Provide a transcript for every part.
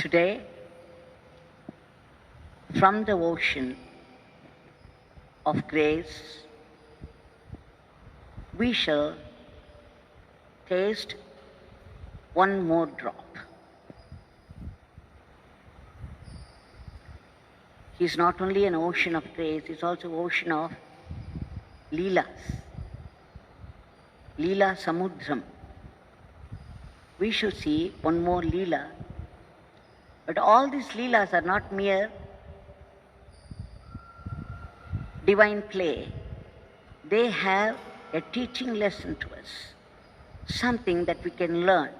Today, from the ocean of grace, we shall taste one more drop. He's not only an ocean of grace, he's also an ocean of Leelas. Leela Samudram. We shall see one more Leela. But all these Leelas are not mere divine play. They have a teaching lesson to us, something that we can learn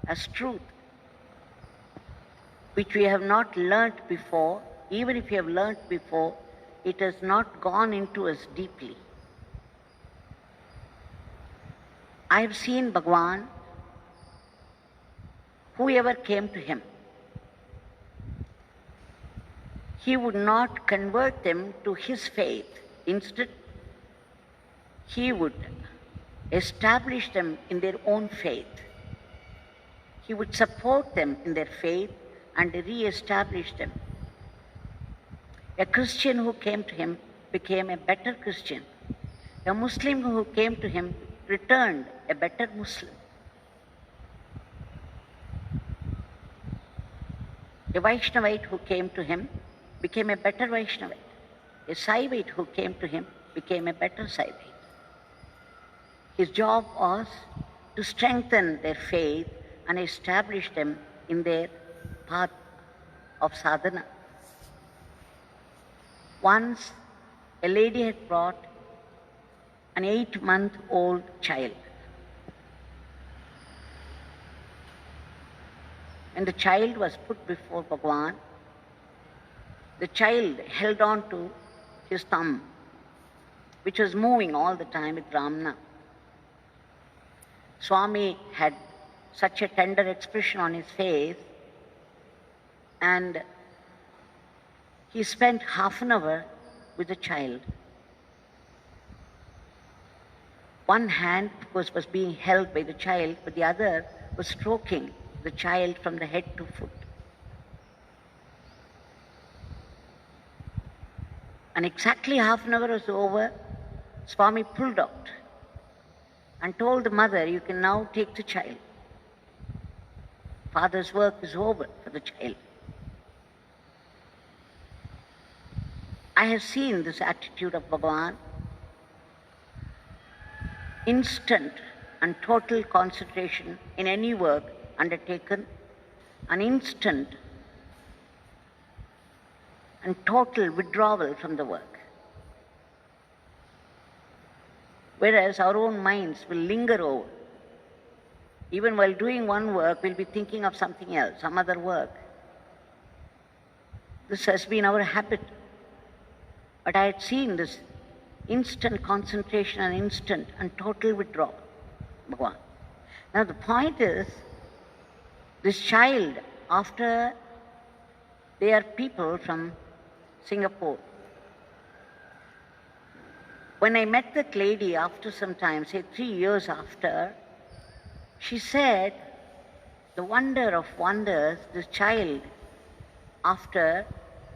as truth, which we have not learnt before. Even if we have learnt before, it has not gone into us deeply. I have seen Bhagwan, whoever came to him, he would not convert them to his faith. Instead, he would establish them in their own faith. He would support them in their faith and re-establish them. A Christian who came to him became a better Christian. A Muslim who came to him returned a better Muslim. A Vaishnavite who came to him became a better Vaishnavite. A Saivite who came to him became a better Saivite. His job was to strengthen their faith and establish them in their path of sadhana. Once, a lady had brought an 8-month-old child. When the child was put before Bhagwan, the child held on to his thumb, which was moving all the time with Ramna. Swami had such a tender expression on his face, and he spent half an hour with the child. One hand, of course, was being held by the child, but the other was stroking the child from the head to foot. And exactly half an hour was over, Swami pulled out and told the mother, "You can now take the child. Father's work is over for the child." I have seen this attitude of Bhagwan, instant and total concentration in any work undertaken, an instant and total withdrawal from the work. Whereas our own minds will linger over. Even while doing one work, we'll be thinking of something else, some other work. This has been our habit. But I had seen this instant concentration and instant and total withdrawal, Bhagwan. Now the point is, this child, after they are people from Singapore. When I met that lady after some time, say 3 years after, she said, the wonder of wonders, this child, after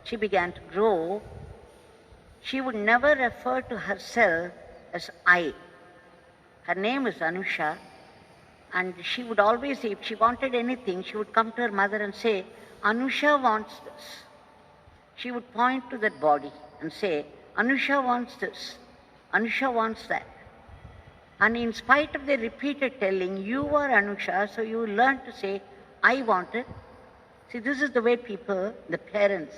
she began to grow, she would never refer to herself as I. Her name is Anusha, and she would always say, if she wanted anything, she would come to her mother and say, "Anusha wants this." She would point to that body and say, "Anusha wants this, Anusha wants that." And in spite of the repeated telling, "You are Anusha," so you learn to say, "I want it." See, this is the way people, the parents,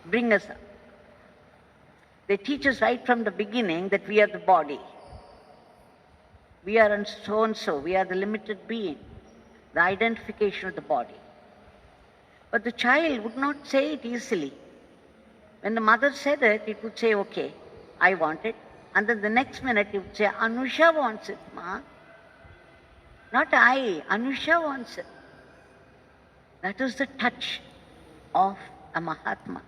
bring us up. They teach us right from the beginning that we are the body. We are so and so, we are the limited being, the identification of the body. But the child would not say it easily. When the mother said it, it would say, "Okay, I want it." And then the next minute it would say, "Anusha wants it, Ma." Not I, Anusha wants it. That is the touch of a Mahatma.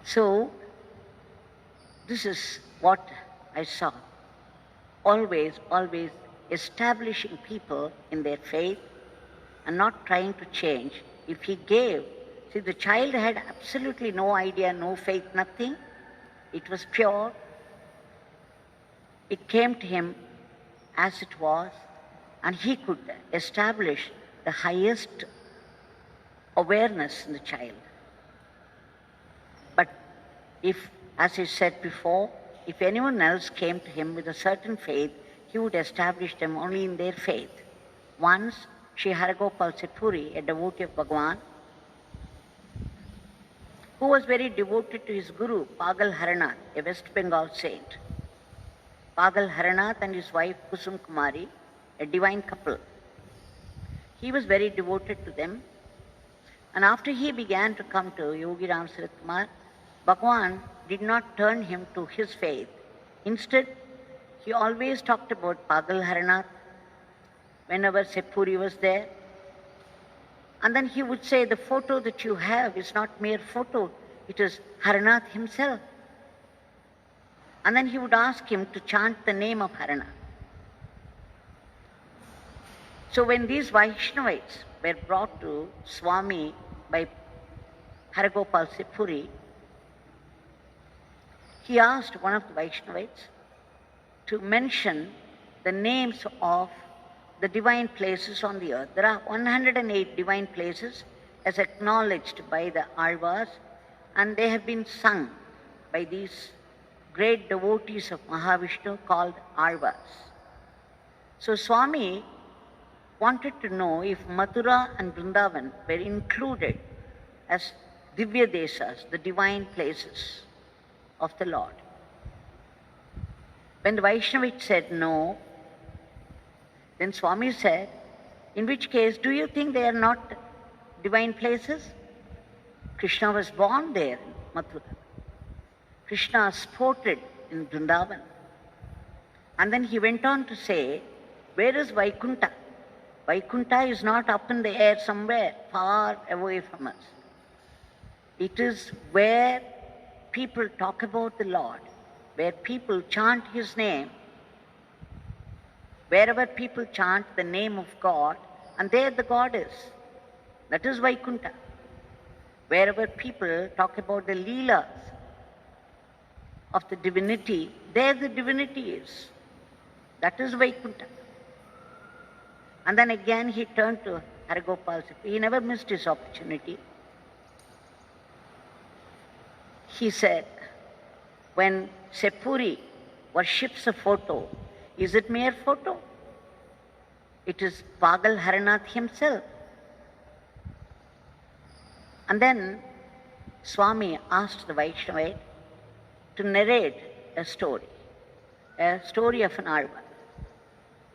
So, this is what I saw. always establishing people in their faith and not trying to change. If he gave, see, the child had absolutely no idea, no faith, nothing. It was pure. It came to him as it was, and he could establish the highest awareness in the child. But if, as I said before, if anyone else came to him with a certain faith, he would establish them only in their faith. Once, Sri Haragopal Sepuri, a devotee of Bhagwan, who was very devoted to his guru, Pagal Haranath, a West Bengal saint. Pagal Haranath and his wife Kusum Kumari, a divine couple. He was very devoted to them. And after he began to come to Yogi Ramsuratkumar, Bhagwan did not turn him to his faith. Instead, he always talked about Pagal Haranath whenever Sepuri was there. And then he would say, the photo that you have is not mere photo, it is Haranath himself. And then he would ask him to chant the name of Haranath. So when these Vaishnavites were brought to Swami by Haragopal Sepuri, he asked one of the Vaishnavites to mention the names of the divine places on the earth. There are 108 divine places as acknowledged by the Alvars, and they have been sung by these great devotees of Mahavishnu called Alvars. So Swami wanted to know if Mathura and Vrindavan were included as Divya Desas, the divine places of the Lord. When the Vaishnavite said no, then Swami said, in which case, do you think they are not divine places? Krishna was born there in Mathura. Krishna sported in Vrindavan. And then he went on to say, where is Vaikuntha? Vaikuntha is not up in the air somewhere, far away from us. It is where people talk about the Lord, where people chant His name, wherever people chant the name of God, and there the God is. That is Vaikuntha. Wherever people talk about the Leelas of the divinity, there the divinity is. That is Vaikuntha. And then again he turned to Haragopal Sepuri. He never missed his opportunity. He said, when Sepuri worships a photo, is it mere photo? It is Pagal Haranath himself. And then Swami asked the Vaishnavite to narrate a story of an Alvar,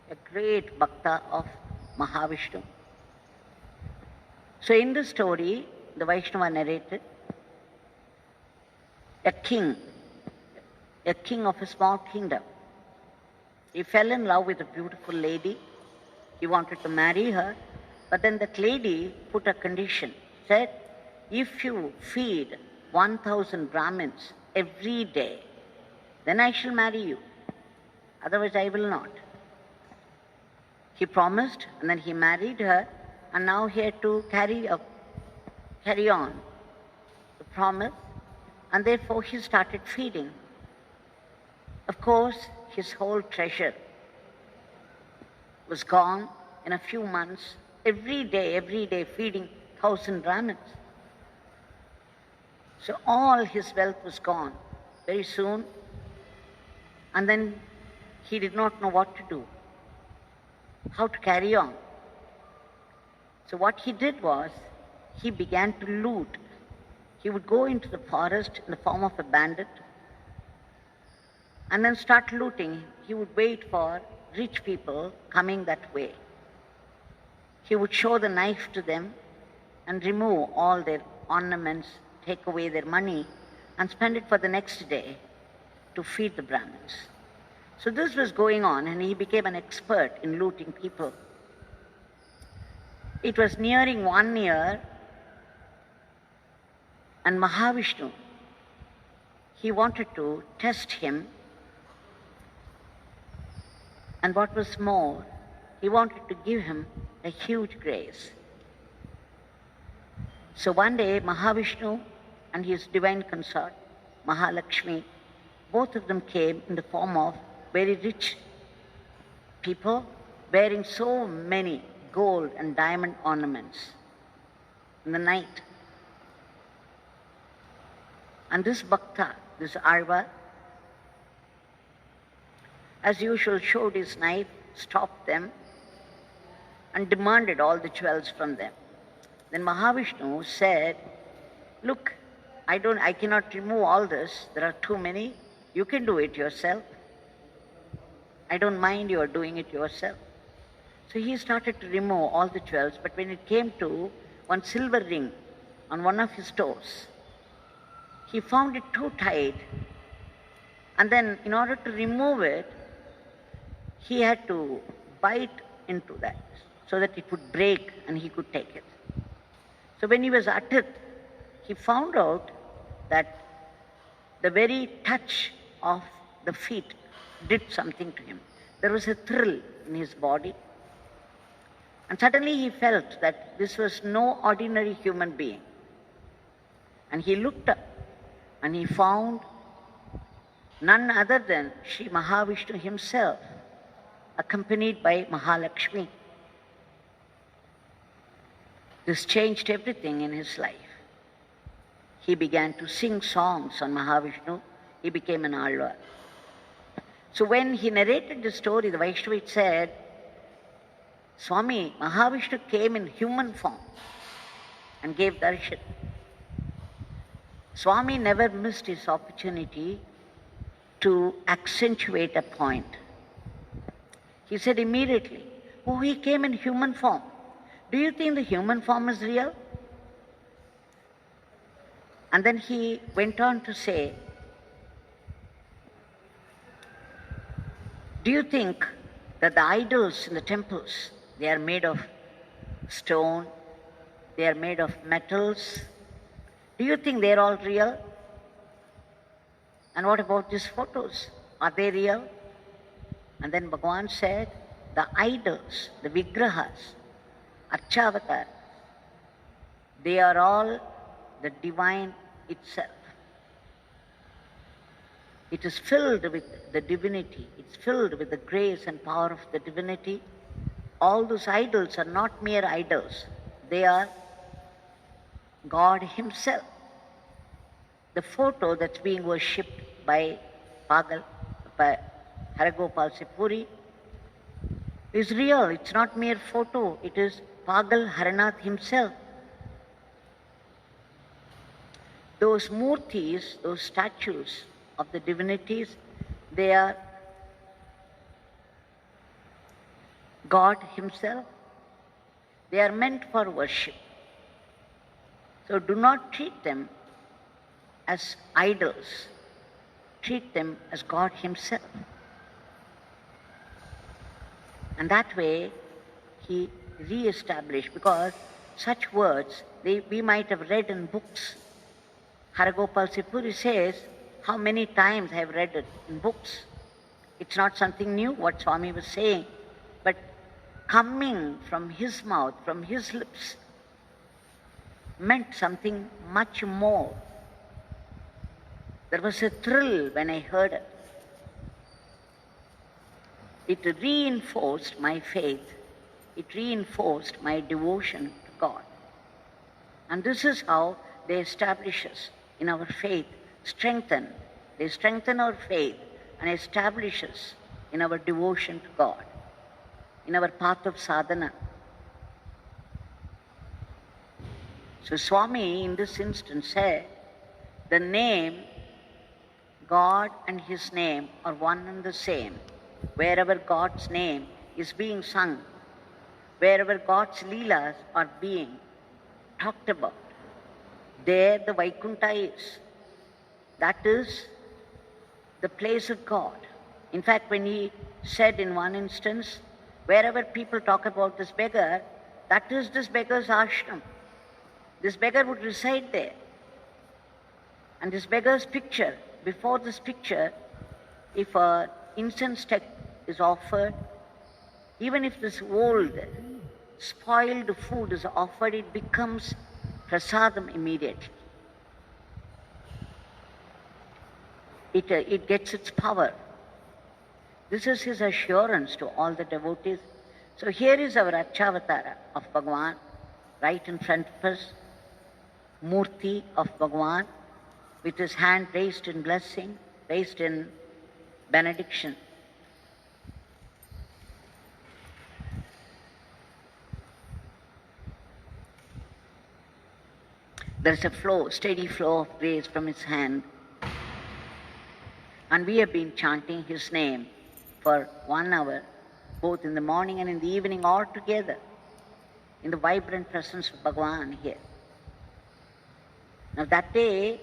a great bhakta of Mahavishnu. So in the story, the Vaishnava narrated, a king of a small kingdom. He fell in love with a beautiful lady. He wanted to marry her, but then that lady put a condition, said, if you feed 1,000 Brahmins every day, then I shall marry you. Otherwise I will not. He promised, and then he married her, and now he had to carry on the promise, and therefore he started feeding. Of course, his whole treasure was gone in a few months, every day feeding 1,000 Brahmins. So all his wealth was gone very soon, and then he did not know what to do, how to carry on. So what he did was, he began to loot. He would go into the forest in the form of a bandit and then start looting. He would wait for rich people coming that way. He would show the knife to them and remove all their ornaments, take away their money, and spend it for the next day to feed the Brahmins. So this was going on, and he became an expert in looting people. It was nearing 1 year, and Mahavishnu, he wanted to test him And what was more, he wanted to give him a huge grace. So one day, Mahavishnu and his divine consort, Mahalakshmi, both of them came in the form of very rich people wearing so many gold and diamond ornaments in the night. And this Bhakta, this Arva, as usual, showed his knife, stopped them, and demanded all the jewels from them. Then Mahavishnu said, "Look, I cannot remove all this. There are too many. You can do it yourself. I don't mind you are doing it yourself." So he started to remove all the jewels, but when it came to one silver ring on one of his toes, he found it too tight, and then in order to remove it, he had to bite into that so that it would break and he could take it. So when he was at it, he found out that the very touch of the feet did something to him. There was a thrill in his body, and suddenly he felt that this was no ordinary human being. And he looked up and he found none other than Sri Mahavishnu himself, accompanied by Mahalakshmi. This changed everything in his life. He began to sing songs on Mahavishnu. He became an Alvar. So when he narrated the story, the Vaishnavite said, "Swami, Mahavishnu came in human form and gave darshan." Swami never missed his opportunity to accentuate a point. He said immediately, "Oh, he came in human form. Do you think the human form is real?" And then he went on to say, "Do you think that the idols in the temples, they are made of stone, they are made of metals? Do you think they are all real? And what about these photos? Are they real?" And then Bhagwan said, "The idols, the vigrahas, archavatar, they are all the divine itself. It is filled with the divinity. It's filled with the grace and power of the divinity. All those idols are not mere idols. They are God himself. The photo that's being worshipped by Haragopal Sipuri is real. It's not mere photo. It is Pagal Haranath himself. Those murtis, those statues of the divinities, they are God himself. They are meant for worship. So do not treat them as idols. Treat them as God himself." And that way he re-established, because such words we might have read in books. Haragopal Sipuri says, "How many times I have read it in books." It's not something new what Swami was saying, but coming from his mouth, from his lips, meant something much more. There was a thrill when I heard it. It reinforced my faith. It reinforced my devotion to God. And this is how they establish us in our faith, They strengthen our faith and establish us in our devotion to God, in our path of sadhana. So Swami in this instance said, the name God and his name are one and the same. Wherever God's name is being sung, wherever God's leelas are being talked about, there the Vaikuntha is. That is the place of God. In fact, when he said in one instance, wherever people talk about this beggar, that is this beggar's ashram. This beggar would reside there. And this beggar's picture, before this picture, if an incense stick is offered, Even if this old, spoiled food is offered, it becomes prasadam immediately. It gets its power. This is his assurance to all the devotees. So here is our Archavatara of Bhagwan, right in front of us, Murti of Bhagwan, with his hand raised in blessing, raised in benediction. There is a flow, steady flow of grace from his hand. And we have been chanting his name for 1 hour, both in the morning and in the evening, all together, in the vibrant presence of Bhagwan here. Now that day,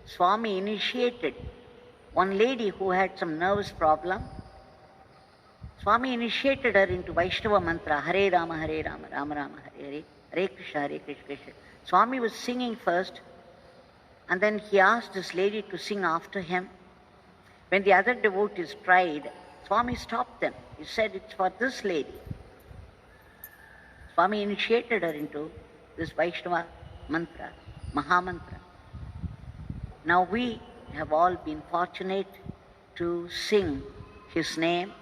Swami initiated one lady who had some nervous problem. Swami initiated her into Vaishnava mantra, Hare Rama, Rama Rama, Hare Hare, Hare Krishna, Krishna. Swami was singing first, and then he asked this lady to sing after him. When the other devotees tried, Swami stopped them. He said, it's for this lady. Swami initiated her into this Vaishnava mantra, Maha Mantra. Now we have all been fortunate to sing his name.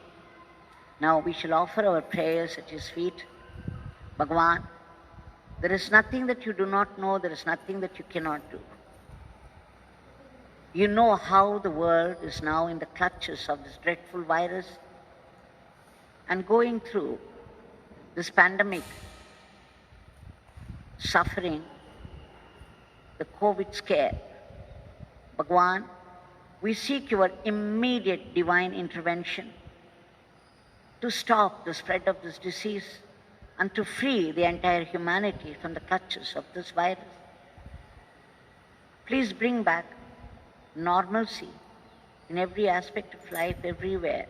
Now we shall offer our prayers at his feet. Bhagwan, there is nothing that you do not know, there is nothing that you cannot do. You know how the world is now in the clutches of this dreadful virus and going through this pandemic, suffering, the COVID scare. Bhagwan, we seek your immediate divine intervention to stop the spread of this disease and to free the entire humanity from the clutches of this virus. Please bring back normalcy in every aspect of life, everywhere.